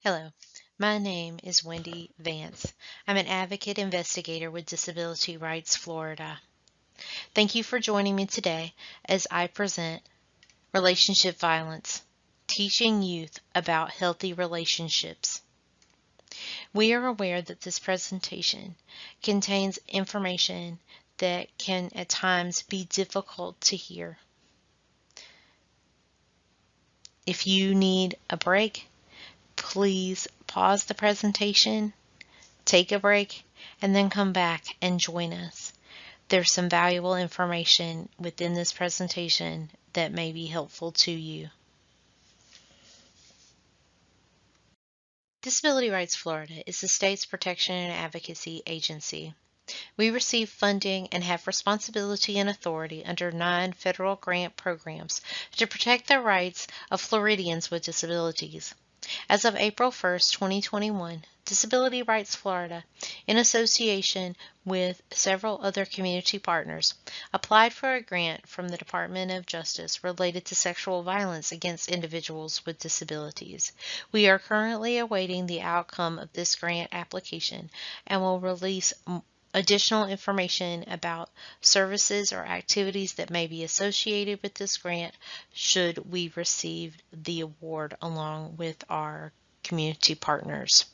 Hello, my name is Wendy Vance. I'm an advocate investigator with Disability Rights Florida. Thank you for joining me today as I present Relationship Violence, teaching youth about healthy relationships. We are aware that this presentation contains information that can at times be difficult to hear. If you need a break, please pause the presentation, take a break, and then come back and join us. There's some valuable information within this presentation that may be helpful to you. Disability Rights Florida is the state's protection and advocacy agency. We receive funding and have responsibility and authority under 9 federal grant programs to protect the rights of Floridians with disabilities. As of April 1st, 2021, Disability Rights Florida, in association with several other community partners, applied for a grant from the Department of Justice related to sexual violence against individuals with disabilities. We are currently awaiting the outcome of this grant application and will release additional information about services or activities that may be associated with this grant should we receive the award along with our community partners.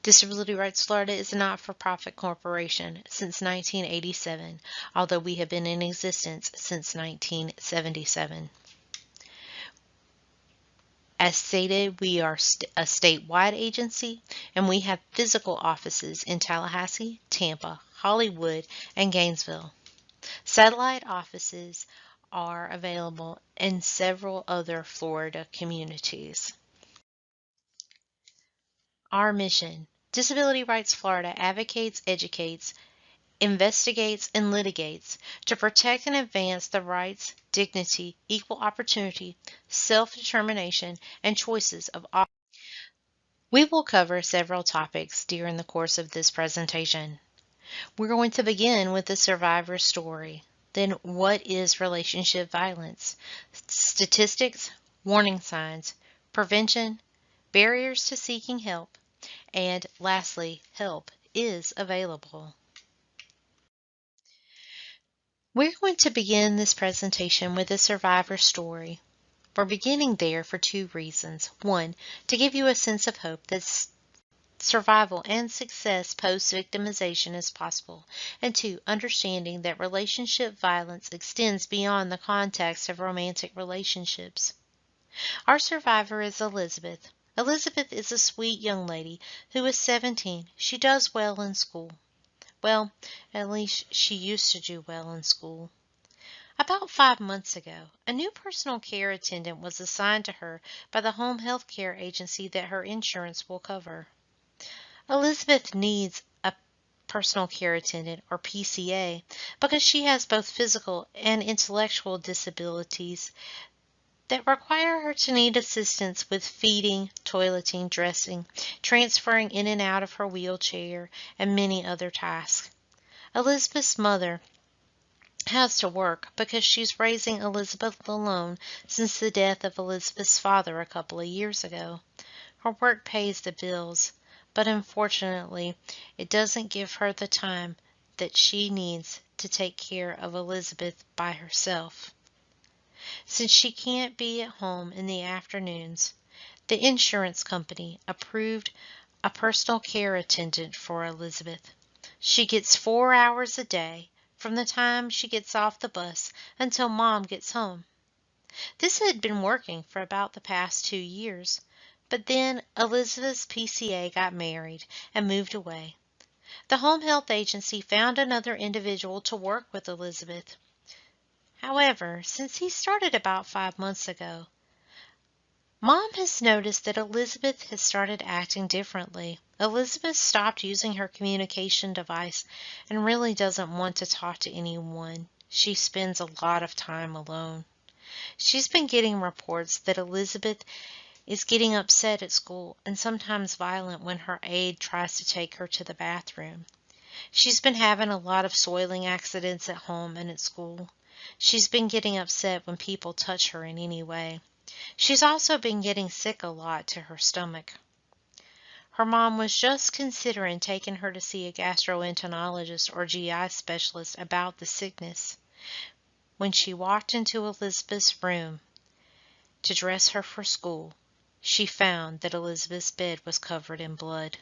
Disability Rights Florida is a not-for-profit corporation since 1987, although we have been in existence since 1977. As stated, we are a statewide agency, and we have physical offices in Tallahassee, Tampa, Hollywood, and Gainesville. Satellite offices are available in several other Florida communities. Our mission: Disability Rights Florida advocates, educates, investigates, and litigates to protect and advance the rights, dignity, equal opportunity, self-determination, and choices of all. We will cover several topics during the course of this presentation. We're going to begin with the survivor story. Then, what is relationship violence? Statistics, warning signs, prevention, barriers to seeking help, and lastly, help is available. We're going to begin this presentation with a survivor story. We're beginning there for 2 reasons. 1, to give you a sense of hope that survival and success post-victimization is possible. And 2, understanding that relationship violence extends beyond the context of romantic relationships. Our survivor is Elizabeth. Elizabeth is a sweet young lady who is 17. She does well in school. Well, at least she used to do well in school. About 5 months ago, a new personal care attendant was assigned to her by the home health care agency that her insurance will cover. Elizabeth needs a personal care attendant, or PCA, because she has both physical and intellectual disabilities that require her to need assistance with feeding, toileting, dressing, transferring in and out of her wheelchair, and many other tasks. Elizabeth's mother has to work because she's raising Elizabeth alone since the death of Elizabeth's father a couple of years ago. Her work pays the bills, but unfortunately, it doesn't give her the time that she needs to take care of Elizabeth by herself. Since she can't be at home in the afternoons, the insurance company approved a personal care attendant for Elizabeth. She gets 4 hours a day from the time she gets off the bus until Mom gets home. This had been working for about the past 2 years, but then Elizabeth's PCA got married and moved away. The home health agency found another individual to work with Elizabeth. However, since he started about 5 months ago, Mom has noticed that Elizabeth has started acting differently. Elizabeth stopped using her communication device and really doesn't want to talk to anyone. She spends a lot of time alone. She's been getting reports that Elizabeth is getting upset at school and sometimes violent when her aide tries to take her to the bathroom. She's been having a lot of soiling accidents at home and at school. She's been getting upset when people touch her in any way. She's also been getting sick a lot to her stomach. Her mom was just considering taking her to see a gastroenterologist or GI specialist about the sickness when she walked into Elizabeth's room to dress her for school. She found that Elizabeth's bed was covered in blood.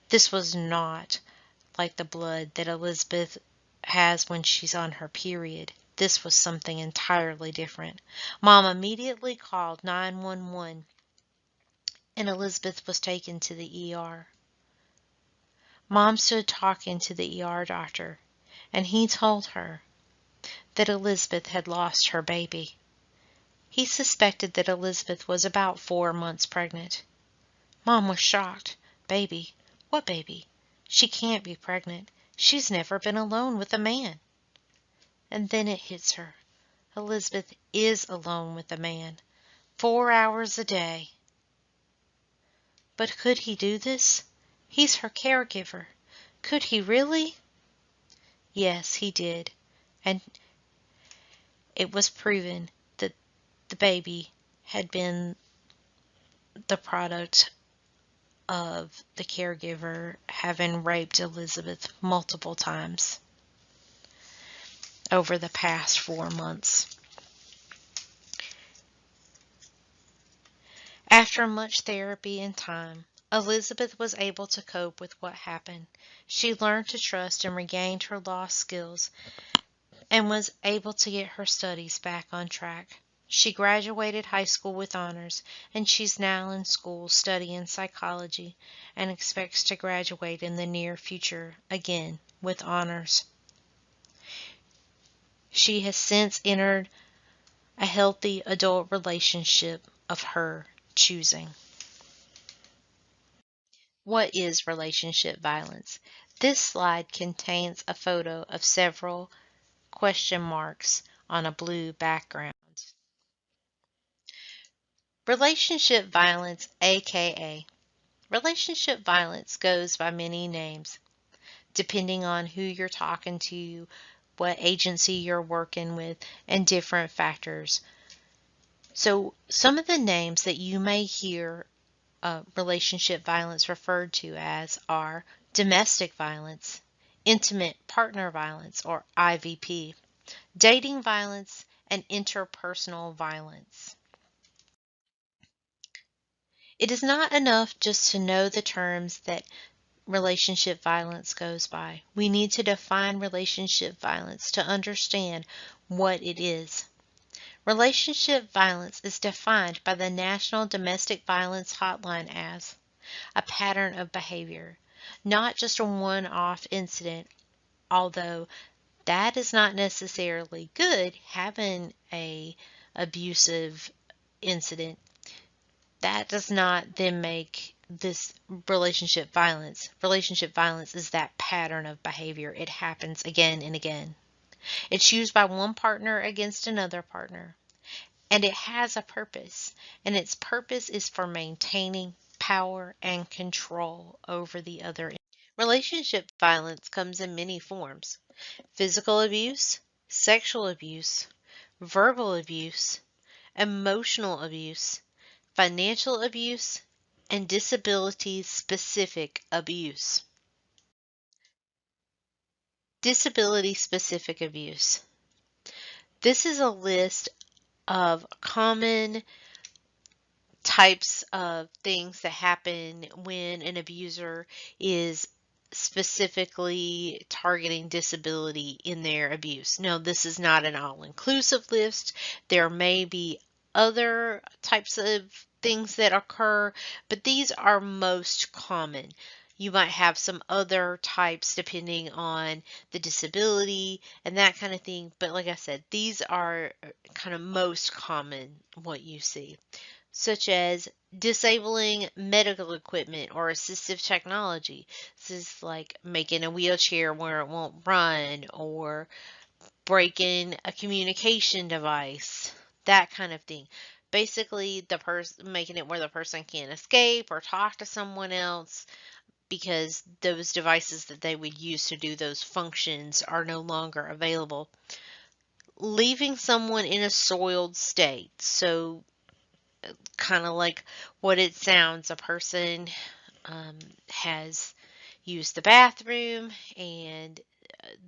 This was not like the blood that Elizabeth has when she's on her period. This was something entirely different. Mom immediately called 911 and Elizabeth was taken to the ER. Mom stood talking to the ER doctor, and he told her that Elizabeth had lost her baby. He suspected that Elizabeth was about 4 months pregnant. Mom was shocked. Baby? What baby? She can't be pregnant. She's never been alone with a man. And then it hits her. Elizabeth is alone with a man, 4 hours a day. But could he do this? He's her caregiver. Could he really? Yes, he did. And it was proven that the baby had been the product of the caregiver having raped Elizabeth multiple times over the past 4 months. After much therapy and time, Elizabeth was able to cope with what happened. She learned to trust and regained her lost skills and was able to get her studies back on track. She graduated high school with honors, and she's now in school studying psychology and expects to graduate in the near future again with honors. She has since entered a healthy adult relationship of her choosing. What is relationship violence? This slide contains a photo of several question marks on a blue background. Relationship violence, aka relationship violence, goes by many names depending on who you're talking to, what agency you're working with, and different factors. So some of the names that you may hear relationship violence referred to as are domestic violence, intimate partner violence or IVP, dating violence, and interpersonal violence. It is not enough just to know the terms that relationship violence goes by. We need to define relationship violence to understand what it is. Relationship violence is defined by the National Domestic Violence Hotline as a pattern of behavior, not just a one-off incident, although that is not necessarily good. Having a abusive incident, that does not then make this relationship violence. Relationship violence is that pattern of behavior. It happens again and again. It's used by one partner against another partner. And it has a purpose. And its purpose is for maintaining power and control over the other. Relationship violence comes in many forms: physical abuse, sexual abuse, verbal abuse, emotional abuse, financial abuse, and disability-specific abuse. Disability-specific abuse. This is a list of common types of things that happen when an abuser is specifically targeting disability in their abuse. Now, this is not an all-inclusive list. There may be other types of things that occur, but these are most common. You might have some other types depending on the disability and that kind of thing, but like I said, these are kind of most common what you see, such as disabling medical equipment or assistive technology. This is like making a wheelchair where it won't run, or breaking a communication device, that kind of thing. Basically, the person making it where the person can't escape or talk to someone else because those devices that they would use to do those functions are no longer available. leaving someone in a soiled state. So, kind of like what it sounds, a person has used the bathroom and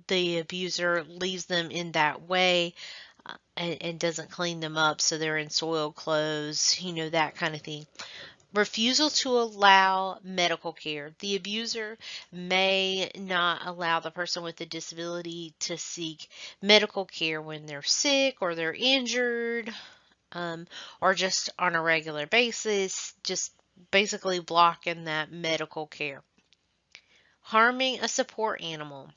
the abuser leaves them in that way, and doesn't clean them up, so they're in soiled clothes, that kind of thing. Refusal to allow medical care. The abuser may not allow the person with a disability to seek medical care when they're sick or they're injured, or just on a regular basis, just basically blocking that medical care. Harming a support animal.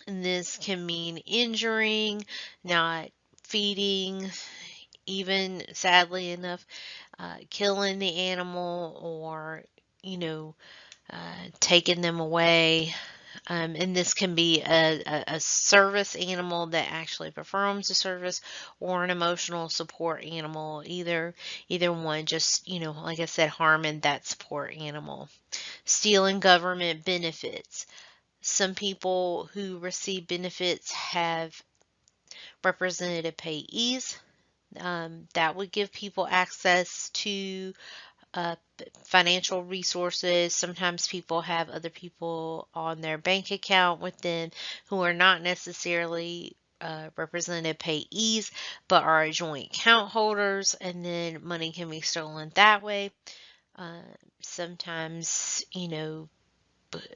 And this can mean injuring, not feeding, even sadly enough, killing the animal, or, taking them away. And this can be a service animal that actually performs a service, or an emotional support animal. Either one, just, like I said, harming that support animal. Stealing government benefits. Some people who receive benefits have representative payees. That would give people access to uh, financial resources. Sometimes people have other people on their bank account with them who are not necessarily representative payees, but are joint account holders, and then money can be stolen that way. Uh, Sometimes,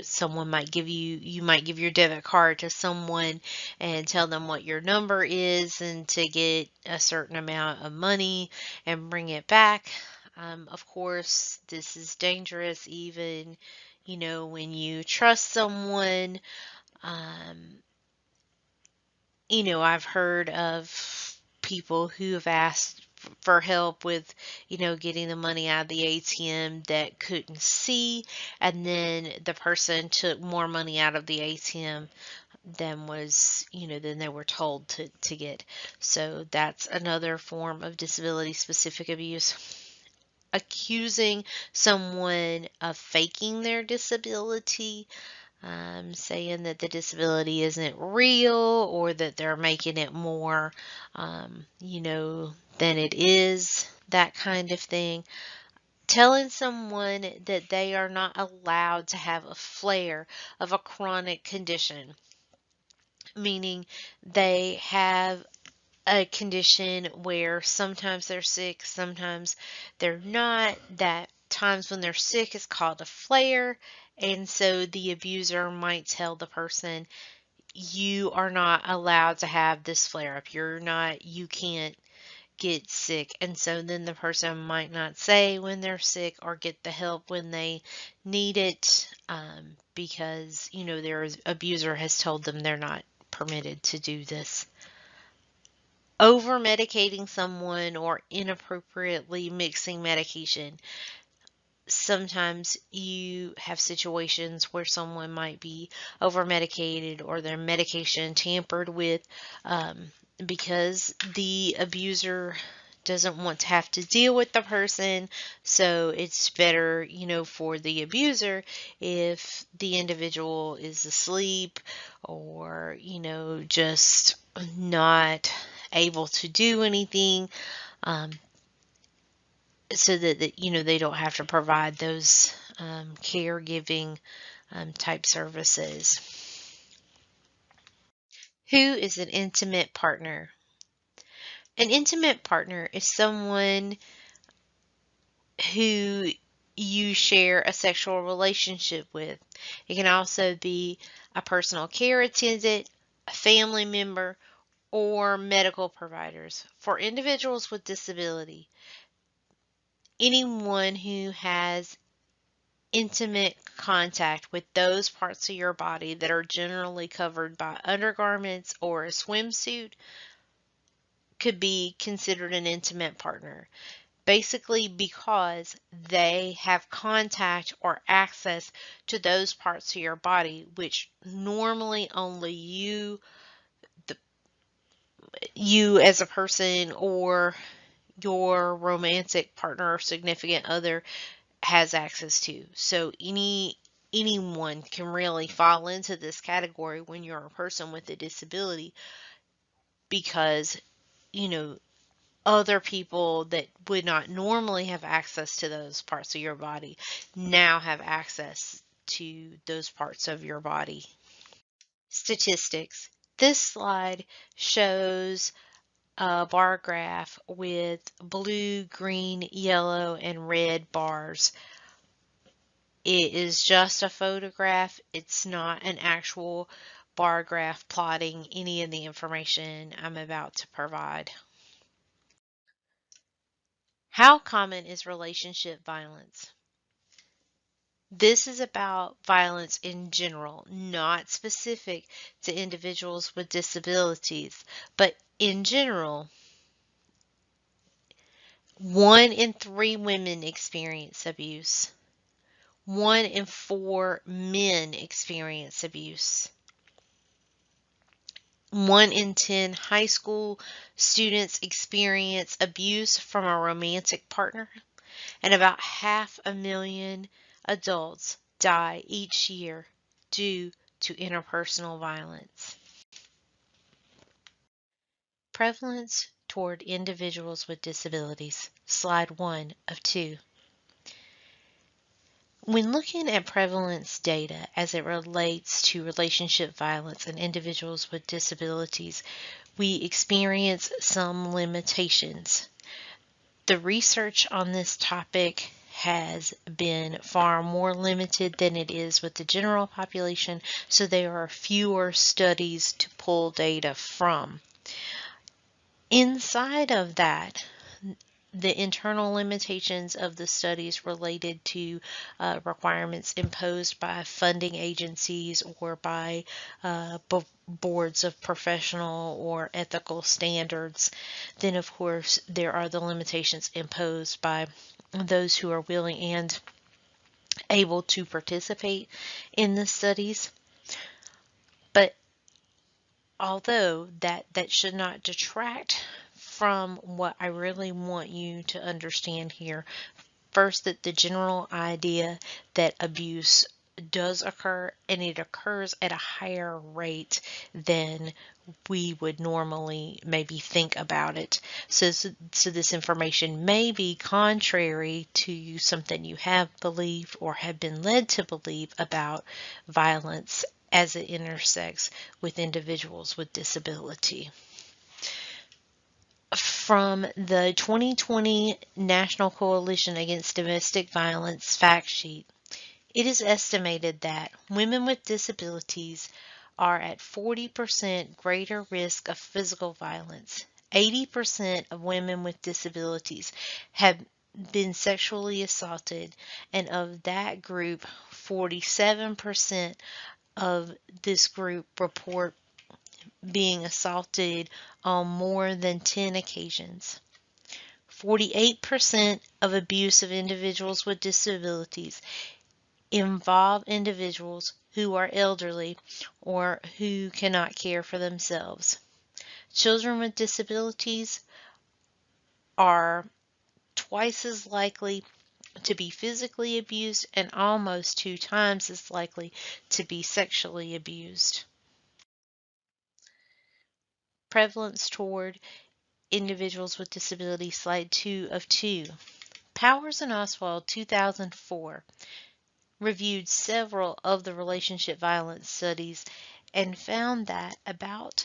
someone might you might give your debit card to someone and tell them what your number is, and to get a certain amount of money and bring it back. Of course, this is dangerous, even, when you trust someone. Um, I've heard of people who have asked for help with, getting the money out of the ATM that couldn't see, and then the person took more money out of the ATM than they were told to get. So that's another form of disability specific abuse. Accusing someone of faking their disability, saying that the disability isn't real, or that they're making it more, than it is, that kind of thing. Telling someone that they are not allowed to have a flare of a chronic condition, meaning they have a condition where sometimes they're sick, sometimes they're not. That times when they're sick is called a flare. And so the abuser might tell the person, you are not allowed to have this flare up. You can't get sick. And so then the person might not say when they're sick, or get the help when they need it, because, their abuser has told them they're not permitted to do this. Over medicating someone or inappropriately mixing medication. Sometimes you have situations where someone might be over medicated, or their medication tampered with, because the abuser doesn't want to have to deal with the person. So it's better, for the abuser if the individual is asleep, or, just not able to do anything, so that they don't have to provide those caregiving type services. Who is an intimate partner? An intimate partner is someone who you share a sexual relationship with. It can also be a personal care attendant, a family member, or medical providers. For individuals with disability, anyone who has intimate contact with those parts of your body that are generally covered by undergarments or a swimsuit could be considered an intimate partner. Basically, because they have contact or access to those parts of your body which normally only you as a person, or your romantic partner or significant other, has access to. So anyone can really fall into this category when you're a person with a disability, because, other people that would not normally have access to those parts of your body now have access to those parts of your body. Statistics. This slide shows a bar graph with blue, green, yellow, and red bars. It is just a photograph. It's not an actual bar graph plotting any of the information I'm about to provide. How common is relationship violence? This is about violence in general, not specific to individuals with disabilities, but in general, 1 in 3 women experience abuse. 1 in 4 men experience abuse. 1 in 10 high school students experience abuse from a romantic partner, and about 500,000 adults die each year due to interpersonal violence. Prevalence toward individuals with disabilities. Slide 1 of 2. When looking at prevalence data as it relates to relationship violence in individuals with disabilities, we experience some limitations. The research on this topic has been far more limited than it is with the general population, so there are fewer studies to pull data from. Inside of that, the internal limitations of the studies related to requirements imposed by funding agencies or by boards of professional or ethical standards. Then, of course, there are the limitations imposed by those who are willing and able to participate in the studies. But although that should not detract from what I really want you to understand here. First, that the general idea that abuse does occur, and it occurs at a higher rate than we would normally maybe think about it. So this information may be contrary to something you have believed or have been led to believe about violence as it intersects with individuals with disability. From the 2020 National Coalition Against Domestic Violence fact sheet, it is estimated that women with disabilities are at 40% greater risk of physical violence. 80% of women with disabilities have been sexually assaulted, and of that group, 47% of this group report being assaulted on more than 10 occasions. 48% of abuse of individuals with disabilities involve individuals who are elderly or who cannot care for themselves. Children with disabilities are twice as likely to be physically abused and almost 2 times as likely to be sexually abused. Prevalence toward individuals with disabilities, slide 2 of 2. Powers and Oswald, 2004, reviewed several of the relationship violence studies and found that about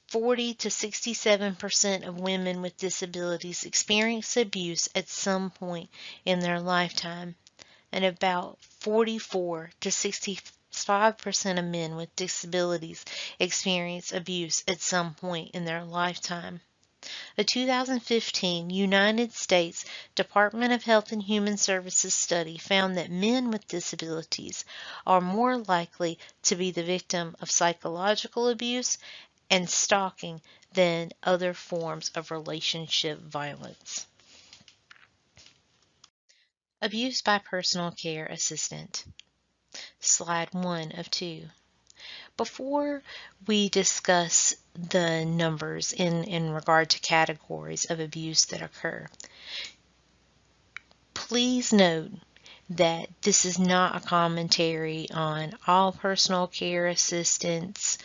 40 to 67% of women with disabilities experience abuse at some point in their lifetime, and about 44 to 65% of men with disabilities experience abuse at some point in their lifetime. A 2015 United States Department of Health and Human Services study found that men with disabilities are more likely to be the victim of psychological abuse and stalking than other forms of relationship violence. Abuse by personal care assistant. Slide 1 of 2. Before we discuss the numbers in regard to categories of abuse that occur, please note that this is not a commentary on all personal care assistants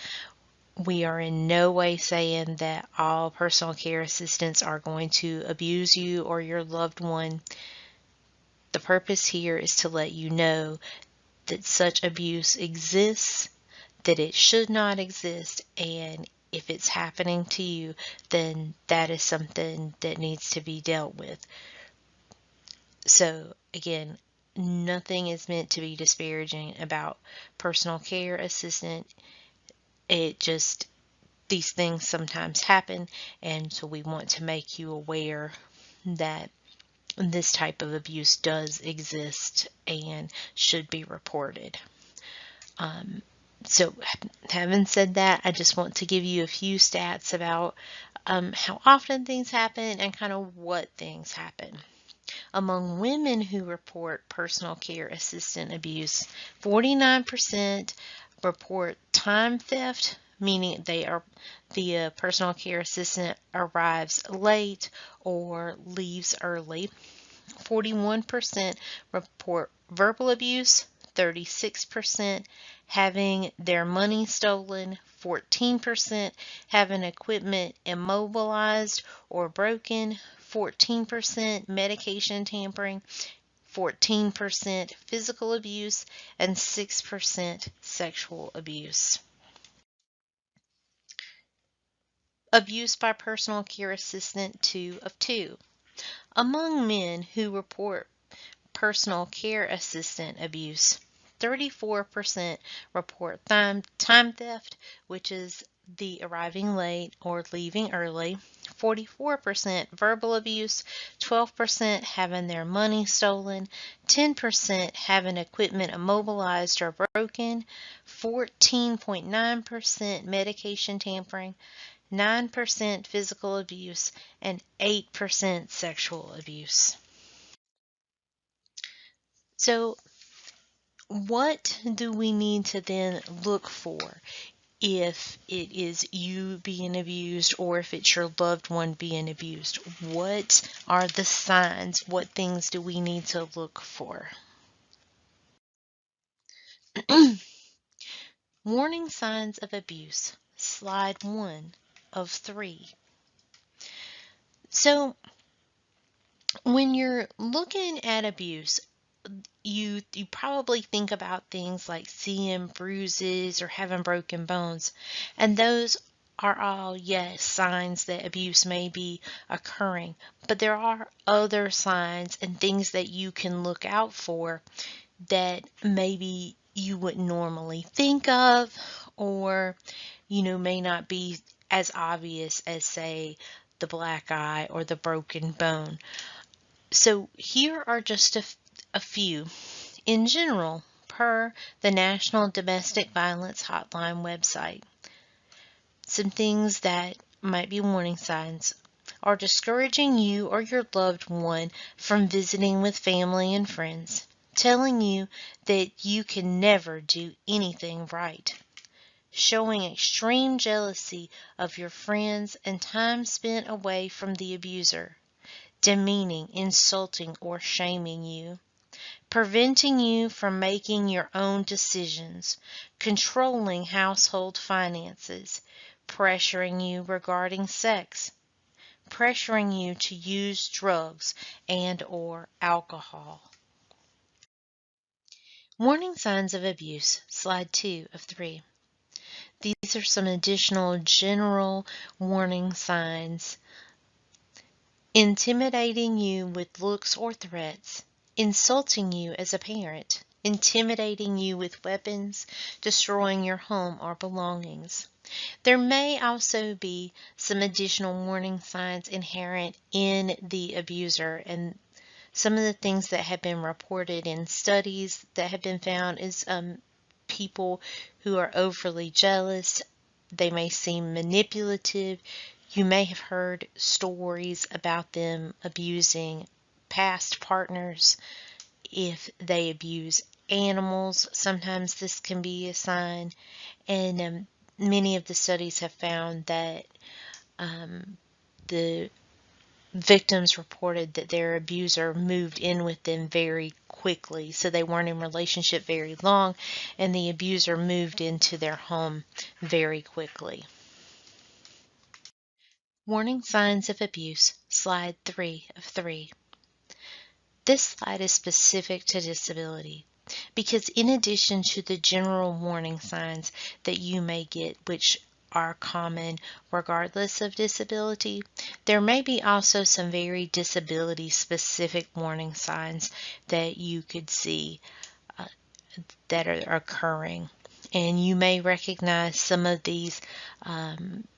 We are in no way saying that all personal care assistants are going to abuse you or your loved one. The purpose here is to let you know that such abuse exists, that it should not exist, and if it's happening to you, then that is something that needs to be dealt with. So, again, nothing is meant to be disparaging about personal care assistant. These things sometimes happen, and so we want to make you aware that this type of abuse does exist and should be reported. So, having said that, I just want to give you a few stats about how often things happen and kind of what things happen. Among women who report personal care assistant abuse, 49% report time theft, meaning the personal care assistant arrives late or leaves early. 41% report verbal abuse, 36% having their money stolen, 14% having equipment immobilized or broken, 14% medication tampering, 14% physical abuse, and 6% sexual abuse. Abuse by personal care assistant 2 of 2. Among men who report personal care assistant abuse, 34% report time theft, which is the arriving late or leaving early, 44% verbal abuse, 12% having their money stolen, 10% having equipment immobilized or broken, 14.9% medication tampering, 9% physical abuse, and 8% sexual abuse. So, what do we need to then look for if it is you being abused or if it's your loved one being abused? What are the signs? What things do we need to look for? Warning signs of abuse, slide 1 of 3. So, when you're looking at abuse, you probably think about things like seeing bruises or having broken bones, and those are all, yes, signs that abuse may be occurring, but there are other signs and things that you can look out for that maybe you wouldn't normally think of, or may not be as obvious as, say, the black eye or the broken bone. So here are just a few. In general, per the National Domestic Violence Hotline website, some things that might be warning signs are discouraging you or your loved one from visiting with family and friends, telling you that you can never do anything right, showing extreme jealousy of your friends and time spent away from the abuser, demeaning, insulting, or shaming you, preventing you from making your own decisions, controlling household finances, pressuring you regarding sex, pressuring you to use drugs and or alcohol. Warning signs of abuse, slide 2 of 3. These are some additional general warning signs. Intimidating you with looks or threats, insulting you as a parent, intimidating you with weapons, destroying your home or belongings. There may also be some additional warning signs inherent in the abuser, and some of the things that have been reported in studies that have been found is people who are overly jealous. They may seem manipulative. You may have heard stories about them abusing past partners. If they abuse animals, sometimes this can be a sign. And many of the studies have found that the victims reported that their abuser moved in with them very quickly. So they weren't in relationship very long, and the abuser moved into their home very quickly. Warning signs of abuse, slide 3 of 3. This slide is specific to disability because in addition to the general warning signs that you may get, which are common regardless of disability, there may be also some very disability specific warning signs that you could see that are occurring. And you may recognize some of these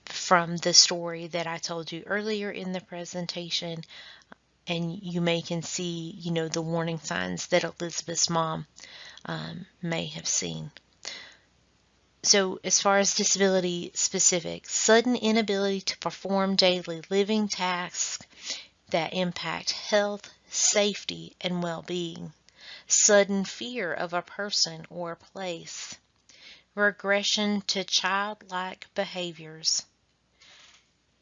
from the story that I told you earlier in the presentation, and you can see, the warning signs that Elizabeth's mom may have seen. So as far as disability specific, sudden inability to perform daily living tasks that impact health, safety, and well-being, sudden fear of a person or place, regression to childlike behaviors,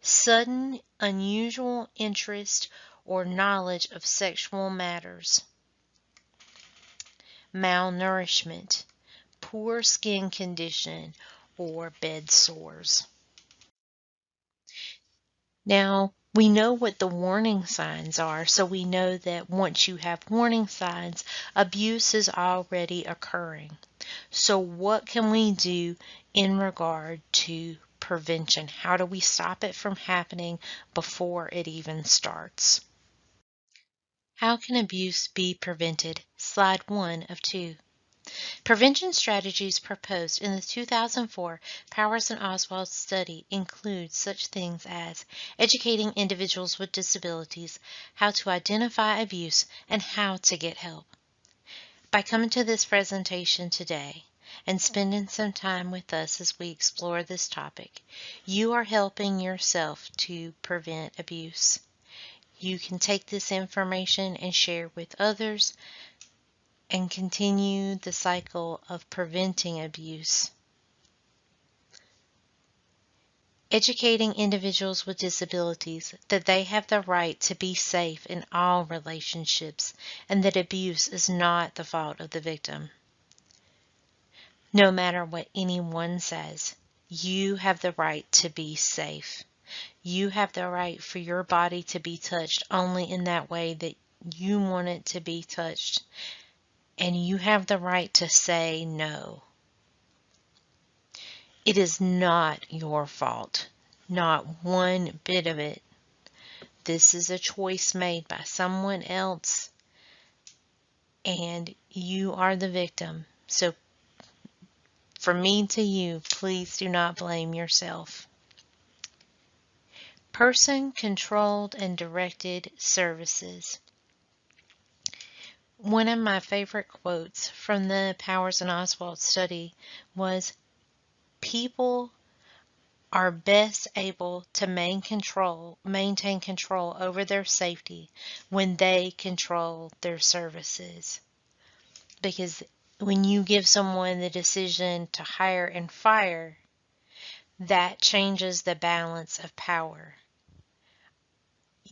sudden unusual interest or knowledge of sexual matters, malnourishment, poor skin condition, or bed sores. Now, we know what the warning signs are, so we know that once you have warning signs, abuse is already occurring. So what can we do in regard to prevention? How do we stop it from happening before it even starts? How can abuse be prevented? Slide 1 of 2. Prevention strategies proposed in the 2004 Powers and Oswald study include such things as educating individuals with disabilities, how to identify abuse, and how to get help. By coming to this presentation today and spending some time with us as we explore this topic, you are helping yourself to prevent abuse. You can take this information and share with others and continue the cycle of preventing abuse. Educating individuals with disabilities that they have the right to be safe in all relationships and that abuse is not the fault of the victim. No matter what anyone says, you have the right to be safe. You have the right for your body to be touched only in that way that you want it to be touched. And you have the right to say no. It is not your fault. Not one bit of it. This is a choice made by someone else, and you are the victim. So from me to you, please do not blame yourself. Person-controlled and directed services. One of my favorite quotes from the Powers and Oswald study was, people are best able to maintain control over their safety when they control their services. Because when you give someone the decision to hire and fire, that changes the balance of power.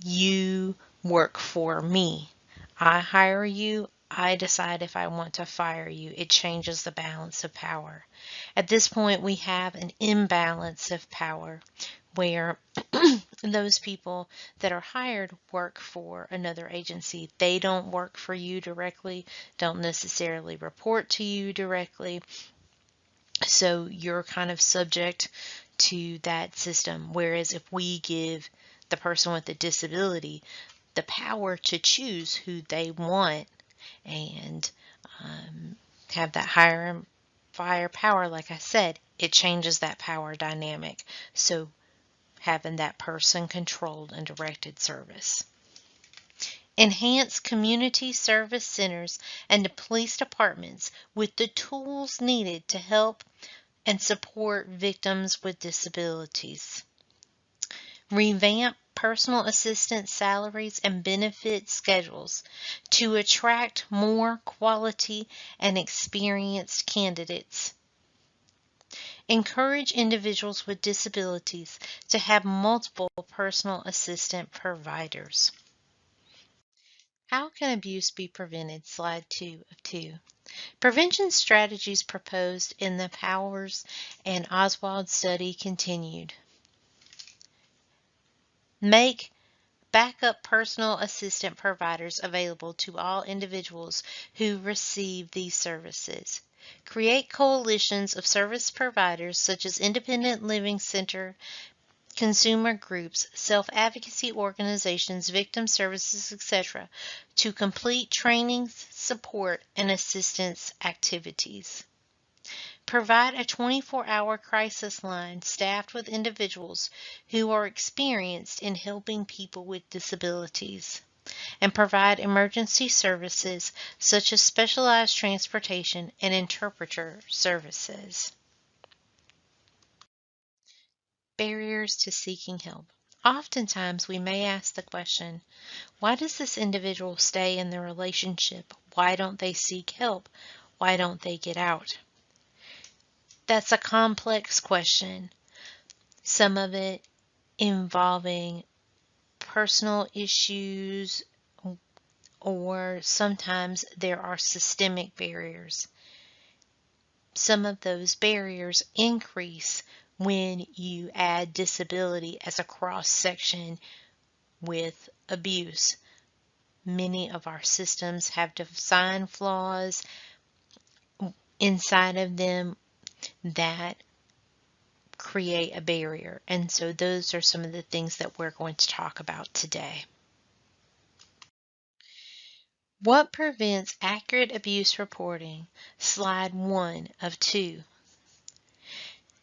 You work for me. I hire you. I decide if I want to fire you. It changes the balance of power. At this point, we have an imbalance of power where those people that are hired work for another agency. They don't work for you directly, don't necessarily report to you directly. So you're kind of subject to that system. Whereas if we give the person with the disability the power to choose who they want and have that hire and fire power, like I said, it changes that power dynamic. So having that person-controlled and directed service. Enhance community service centers and police departments with the tools needed to help and support victims with disabilities. Revamp personal assistance salaries and benefit schedules to attract more quality and experienced candidates. Encourage individuals with disabilities to have multiple personal assistant providers. How can abuse be prevented? Slide 2 of 2. Prevention strategies proposed in the Powers and Oswald study continued. Make backup personal assistant providers available to all individuals who receive these services. Create coalitions of service providers such as independent living center, consumer groups, self-advocacy organizations, victim services, etc., to complete training, support, and assistance activities. Provide a 24-hour crisis line staffed with individuals who are experienced in helping people with disabilities, and provide emergency services such as specialized transportation and interpreter services. Barriers to seeking help. Oftentimes we may ask the question, why does this individual stay in the relationship? Why don't they seek help? Why don't they get out? That's a complex question, some of it involving personal issues, or sometimes there are systemic barriers. Some of those barriers increase when you add disability as a cross-section with abuse. Many of our systems have design flaws inside of them that create a barrier. And so those are some of the things that we're going to talk about today. What prevents accurate abuse reporting? Slide 1 of 2.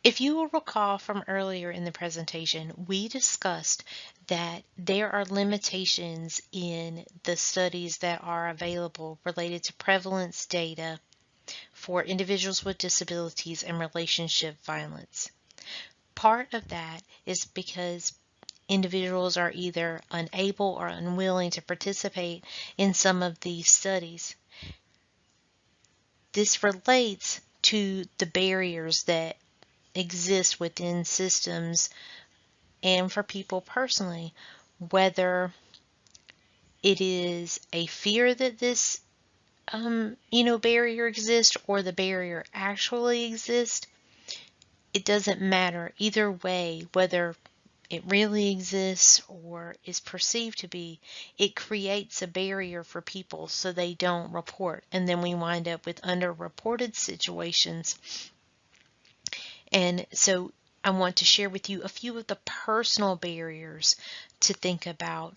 If you will recall from earlier in the presentation, we discussed that there are limitations in the studies that are available related to prevalence data for individuals with disabilities and relationship violence. Part of that is because individuals are either unable or unwilling to participate in some of these studies. This relates to the barriers that exist within systems and for people personally, whether it is a fear that this barrier exists or the barrier actually exists. It doesn't matter either way, whether it really exists or is perceived to be. It creates a barrier for people so they don't report, and then we wind up with underreported situations. And so I want to share with you a few of the personal barriers to think about.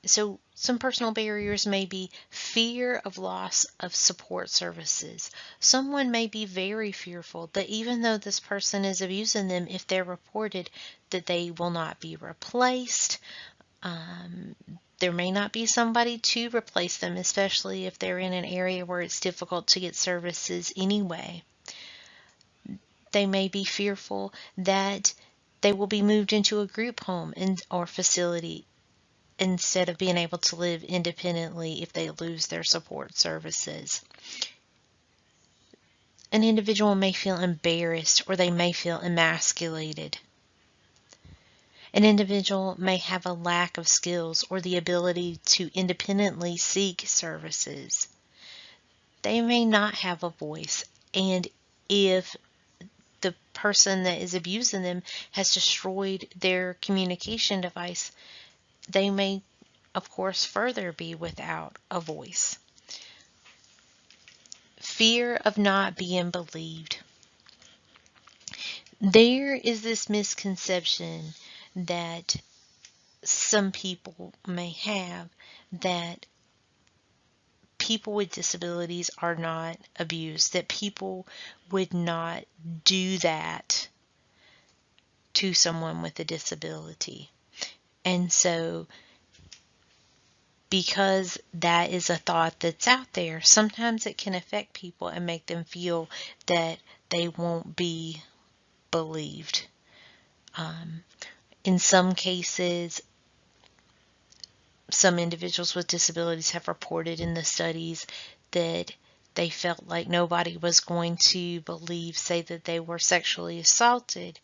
So some personal barriers may be fear of loss of support services. Someone may be very fearful that even though this person is abusing them, if they're reported, that they will not be replaced. There may not be somebody to replace them, especially if they're in an area where it's difficult to get services anyway. They may be fearful that they will be moved into a group home or facility instead of being able to live independently if they lose their support services. An individual may feel embarrassed or they may feel emasculated. An individual may have a lack of skills or the ability to independently seek services. They may not have a voice, and if the person that is abusing them has destroyed their communication device, they may, of course, further be without a voice. Fear of not being believed. There is this misconception that some people may have that people with disabilities are not abused, that people would not do that to someone with a disability. And so because that is a thought that's out there, sometimes it can affect people and make them feel that they won't be believed. In some cases, some individuals with disabilities have reported in the studies that they felt like nobody was going to say that they were sexually assaulted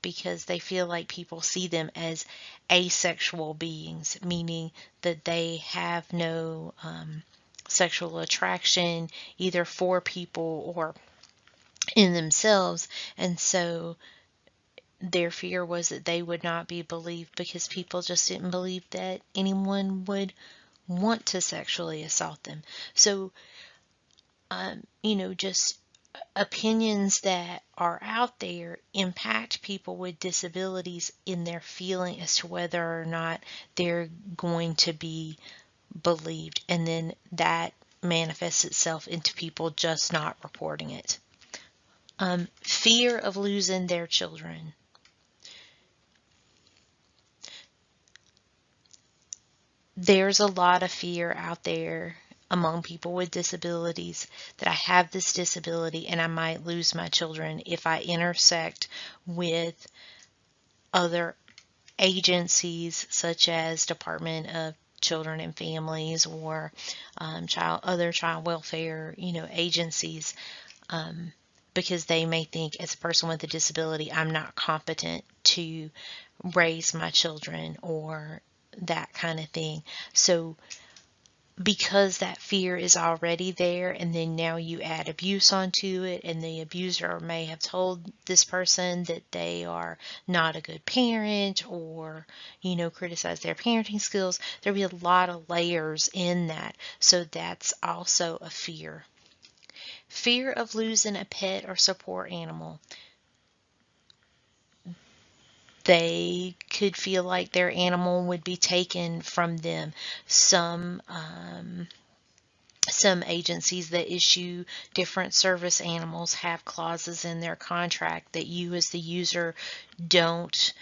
because they feel like people see them as asexual beings, meaning that they have no sexual attraction either for people or in themselves. And so their fear was that they would not be believed because people just didn't believe that anyone would want to sexually assault them. So, just opinions that are out there impact people with disabilities in their feeling as to whether or not they're going to be believed. And then that manifests itself into people just not reporting it. Fear of losing their children. There's a lot of fear out there among people with disabilities that I have this disability and I might lose my children if I intersect with other agencies such as Department of Children and Families or other child welfare, agencies, because they may think as a person with a disability, I'm not competent to raise my children or that kind of thing. So because that fear is already there, and then now you add abuse onto it, and the abuser may have told this person that they are not a good parent or, criticize their parenting skills, there'll be a lot of layers in that. So that's also a fear. Fear of losing a pet or support animal. They could feel like their animal would be taken from them. Some agencies that issue different service animals have clauses in their contract that you as the user don't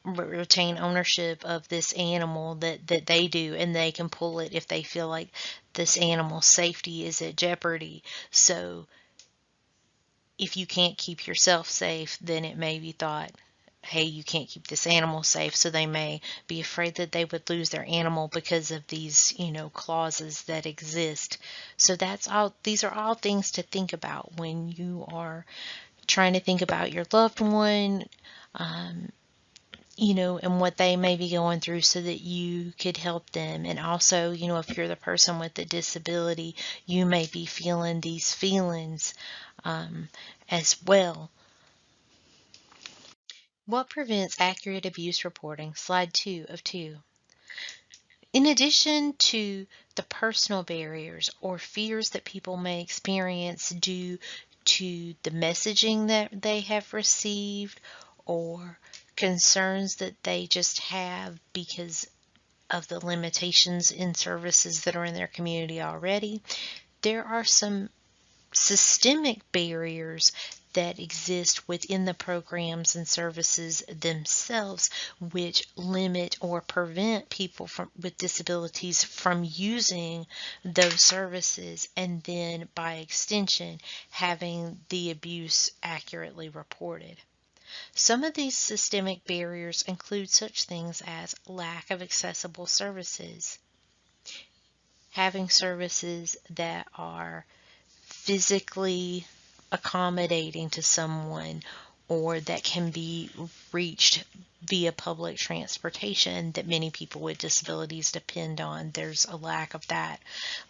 retain ownership of this animal that they do, and they can pull it if they feel like this animal's safety is at jeopardy. So if you can't keep yourself safe, then it may be thought, hey, you can't keep this animal safe. So they may be afraid that they would lose their animal because of these, clauses that exist. So these are all things to think about when you are trying to think about your loved one, and what they may be going through so that you could help them. And also, if you're the person with the disability, you may be feeling these feelings as well. What prevents accurate abuse reporting? Slide 2 of 2. In addition to the personal barriers or fears that people may experience due to the messaging that they have received or concerns that they just have because of the limitations in services that are in their community already, there are some systemic barriers that exist within the programs and services themselves, which limit or prevent people with disabilities from using those services, and then by extension having the abuse accurately reported. Some of these systemic barriers include such things as lack of accessible services, having services that are physically accommodating to someone or that can be reached via public transportation that many people with disabilities depend on. There's a lack of that.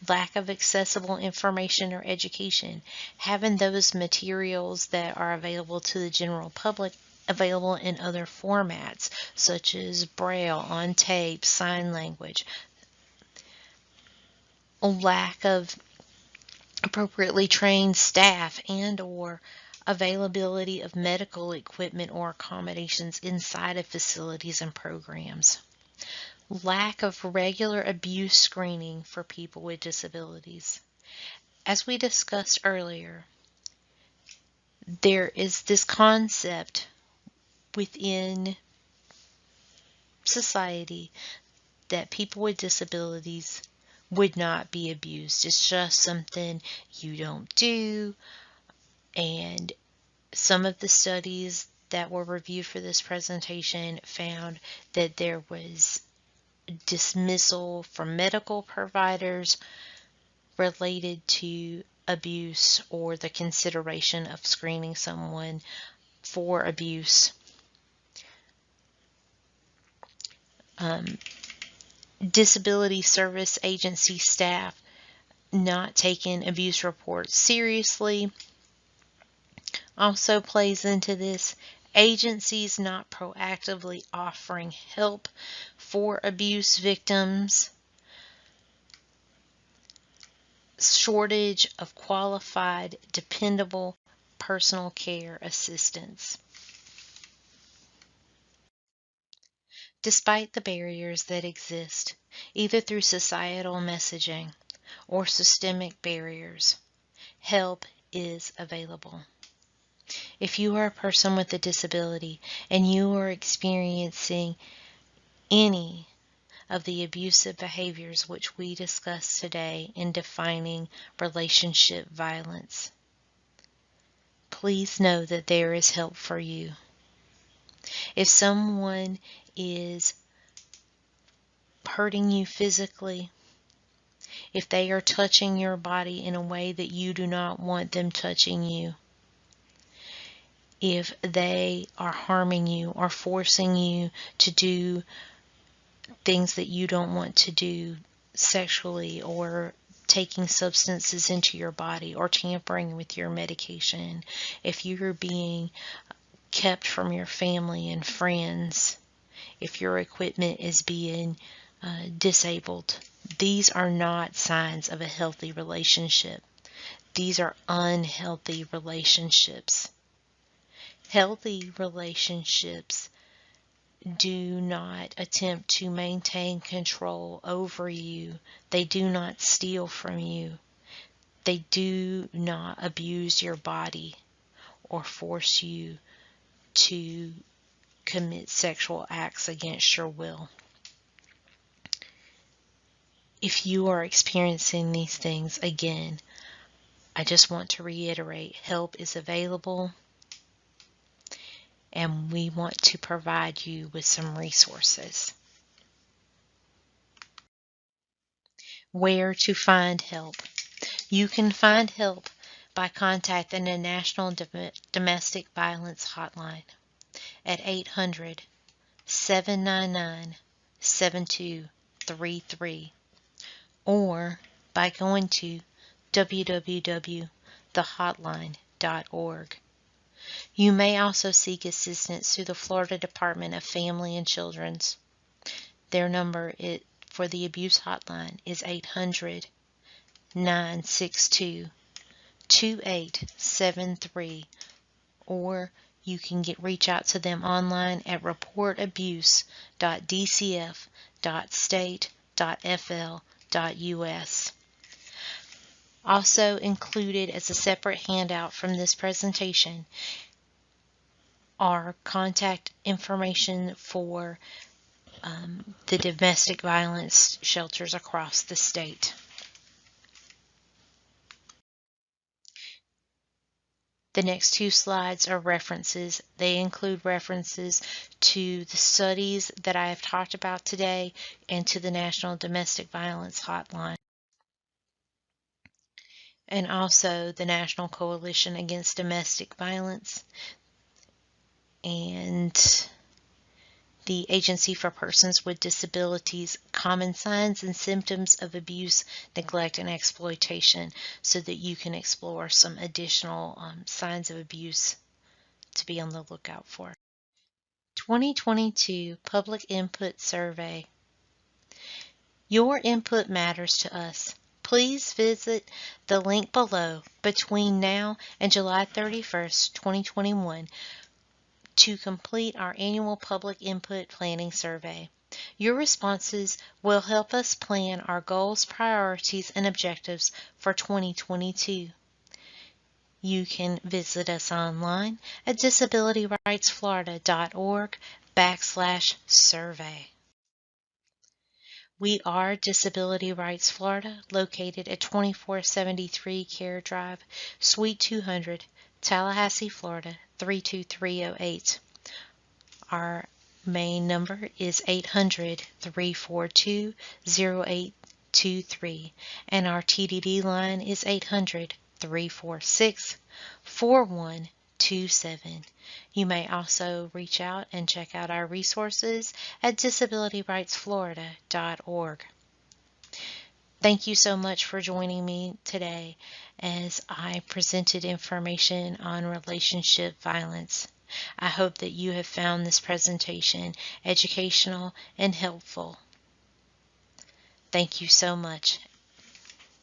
Lack of accessible information or education. Having those materials that are available to the general public available in other formats such as braille, on tape, sign language. A lack of appropriately trained staff and or availability of medical equipment or accommodations inside of facilities and programs. Lack of regular abuse screening for people with disabilities. As we discussed earlier, there is this concept within society that people with disabilities would not be abused. It's just something you don't do. And some of the studies that were reviewed for this presentation found that there was dismissal from medical providers related to abuse or the consideration of screening someone for abuse. Disability service agency staff not taking abuse reports seriously also plays into this. Agencies not proactively offering help for abuse victims. Shortage of qualified, dependable personal care assistance. Despite the barriers that exist, either through societal messaging or systemic barriers, help is available. If you are a person with a disability and you are experiencing any of the abusive behaviors which we discussed today in defining relationship violence, please know that there is help for you. If someone is hurting you physically, if they are touching your body in a way that you do not want them touching you, if they are harming you or forcing you to do things that you don't want to do sexually, or taking substances into your body, or tampering with your medication, if you're being kept from your family and friends, if your equipment is being disabled, these are not signs of a healthy relationship. These are unhealthy relationships. Healthy relationships do not attempt to maintain control over you. They do not steal from you. They do not abuse your body or force you to commit sexual acts against your will. If you are experiencing these things, again, I just want to reiterate, help is available, and we want to provide you with some resources. Where to find help? You can find help by contacting the National Domestic Violence Hotline at 800-799-7233, or by going to www.thehotline.org. You may also seek assistance through the Florida Department of Family and Children's. Their number for the abuse hotline is 800-962-2873, or you can reach out to them online at reportabuse.dcf.state.fl.us. Also included as a separate handout from this presentation are contact information for the domestic violence shelters across the state. The next two slides are references. They include references to the studies that I have talked about today and to the National Domestic Violence Hotline, and also the National Coalition Against Domestic Violence and the Agency for Persons with Disabilities, Common Signs and Symptoms of Abuse, Neglect, and Exploitation, so that you can explore some additional signs of abuse to be on the lookout for. 2022 Public Input Survey. Your input matters to us. Please visit the link below between now and July 31st, 2021 to complete our annual public input planning survey. Your responses will help us plan our goals, priorities, and objectives for 2022. You can visit us online at disabilityrightsflorida.org/survey. We are Disability Rights Florida, located at 2473 Care Drive, Suite 200, Tallahassee, Florida 32308. Our main number is 800-342-0823, and our TDD line is 346-4127. You may also reach out and check out our resources at disabilityrightsflorida.org. Thank you so much for joining me today as I presented information on relationship violence. I hope that you have found this presentation educational and helpful. Thank you so much,